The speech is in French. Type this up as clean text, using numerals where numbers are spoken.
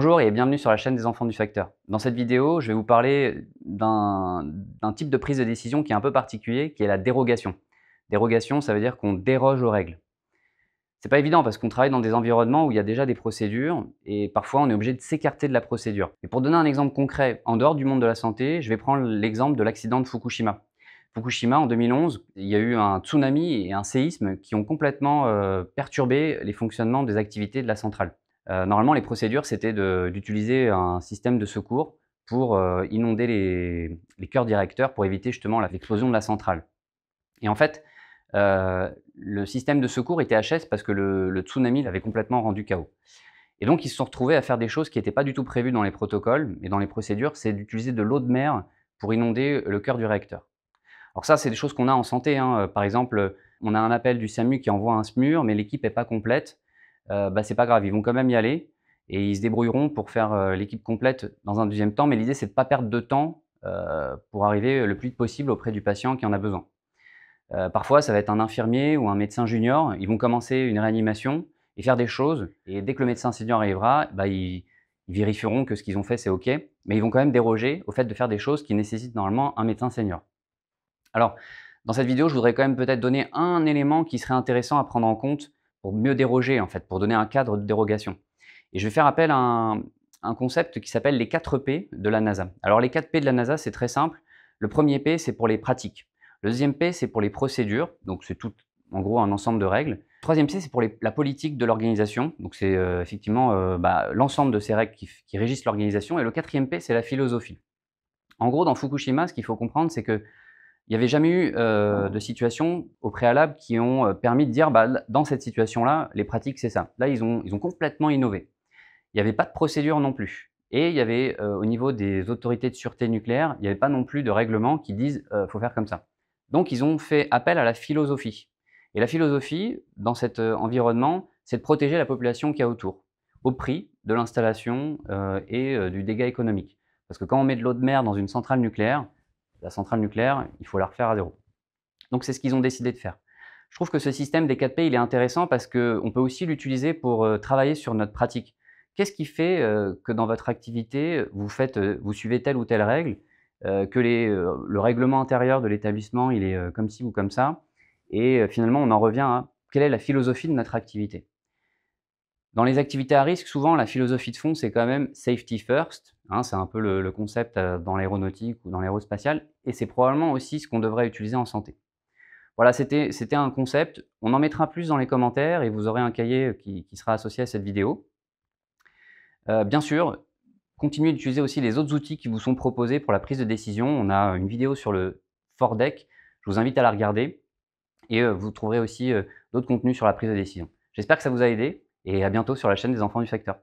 Bonjour et bienvenue sur la chaîne des enfants du facteur. Dans cette vidéo, je vais vous parler d'un type de prise de décision qui est un peu particulier, qui est la dérogation. Dérogation, ça veut dire qu'on déroge aux règles. C'est pas évident parce qu'on travaille dans des environnements où il y a déjà des procédures et parfois on est obligé de s'écarter de la procédure. Et pour donner un exemple concret, en dehors du monde de la santé, je vais prendre l'exemple de l'accident de Fukushima. Fukushima, en 2011, il y a eu un tsunami et un séisme qui ont complètement perturbé les fonctionnements des activités de la centrale. Normalement, les procédures, c'était d'utiliser un système de secours pour inonder les cœurs directeurs pour éviter justement l'explosion de la centrale. Et en fait, le système de secours était HS parce que le tsunami l'avait complètement rendu KO. Et donc, ils se sont retrouvés à faire des choses qui n'étaient pas du tout prévues dans les protocoles et dans les procédures, c'est d'utiliser de l'eau de mer pour inonder le cœur du réacteur. Alors ça, c'est des choses qu'on a en santé, hein. Par exemple, on a un appel du SAMU qui envoie un SMUR, mais l'équipe n'est pas complète. C'est pas grave, ils vont quand même y aller et ils se débrouilleront pour faire l'équipe complète dans un deuxième temps. Mais l'idée, c'est de ne pas perdre de temps pour arriver le plus vite possible auprès du patient qui en a besoin. Parfois, ça va être un infirmier ou un médecin junior. Ils vont commencer une réanimation et faire des choses. Et dès que le médecin senior arrivera, ils vérifieront que ce qu'ils ont fait, c'est OK. Mais ils vont quand même déroger au fait de faire des choses qui nécessitent normalement un médecin senior. Alors, dans cette vidéo, je voudrais quand même peut-être donner un élément qui serait intéressant à prendre en compte pour mieux déroger, en fait, pour donner un cadre de dérogation. Et je vais faire appel à un concept qui s'appelle les 4 P de la NASA. Alors, les 4 P de la NASA, c'est très simple. Le premier P, c'est pour les pratiques. Le deuxième P, c'est pour les procédures. Donc, c'est tout, en gros, un ensemble de règles. Le troisième P, c'est pour la politique de l'organisation. Donc, c'est effectivement l'ensemble de ces règles qui régissent l'organisation. Et le quatrième P, c'est la philosophie. En gros, dans Fukushima, ce qu'il faut comprendre, c'est que il n'y avait jamais eu de situation au préalable qui ont permis de dire dans cette situation-là, les pratiques, c'est ça. Là, ils ont complètement innové. Il n'y avait pas de procédure non plus. Et il y avait, au niveau des autorités de sûreté nucléaire, il n'y avait pas non plus de règlement qui disent faut faire comme ça. Donc, ils ont fait appel à la philosophie. Et la philosophie, dans cet environnement, c'est de protéger la population qui est autour, au prix de l'installation et du dégât économique. Parce que quand on met de l'eau de mer dans une centrale nucléaire, la centrale nucléaire, il faut la refaire à zéro. Donc c'est ce qu'ils ont décidé de faire. Je trouve que ce système des 4P, il est intéressant parce qu'on peut aussi l'utiliser pour travailler sur notre pratique. Qu'est-ce qui fait que dans votre activité, vous suivez telle ou telle règle, que le règlement intérieur de l'établissement, il est comme ci ou comme ça, et finalement on en revient à quelle est la philosophie de notre activité. Dans les activités à risque, souvent, la philosophie de fond, c'est quand même safety first. Hein, c'est un peu le concept dans l'aéronautique ou dans l'aérospatiale. Et c'est probablement aussi ce qu'on devrait utiliser en santé. Voilà, c'était un concept. On en mettra plus dans les commentaires et vous aurez un cahier qui sera associé à cette vidéo. Bien sûr, continuez d'utiliser aussi les autres outils qui vous sont proposés pour la prise de décision. On a une vidéo sur le FORDEC. Je vous invite à la regarder. Et vous trouverez aussi d'autres contenus sur la prise de décision. J'espère que ça vous a aidé et à bientôt sur la chaîne des enfants du facteur.